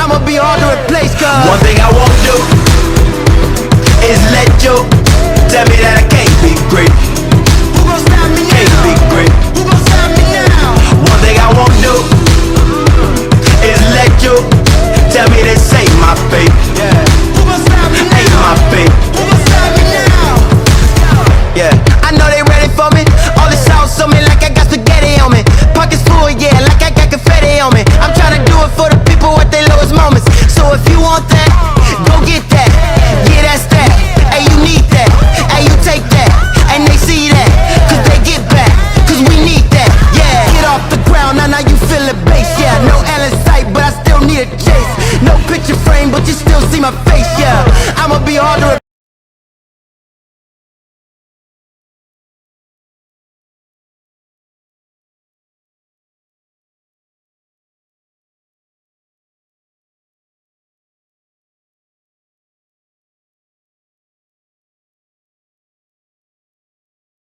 I'ma be hard to replace, cause one thing I won't do is let you tell me that I can't be great. who gon' stop me now? Can't be great. Who gon' stop me now? One thing I won't do is let you tell me this ain't my fate. Yeah. Who gon' stop me now? Ain't my fate. Who gon' stop me now? Yeah, I know they ready for me. All the sauce on me like I got spaghetti on me. Pockets full, yeah, like I got confetti on me. I'm tryna do it for the people at their lowest moments. So if you want that, go get that. Yeah, that's that. Hey, you need that. Hey, you take that. And they see that. Cause they get back. Cause we need that. Yeah, get off the ground, now you feel the bass. Yeah, no Allen sight, but I still need a chase. No picture frame, but you still see my face. Yeah, I'ma be hard to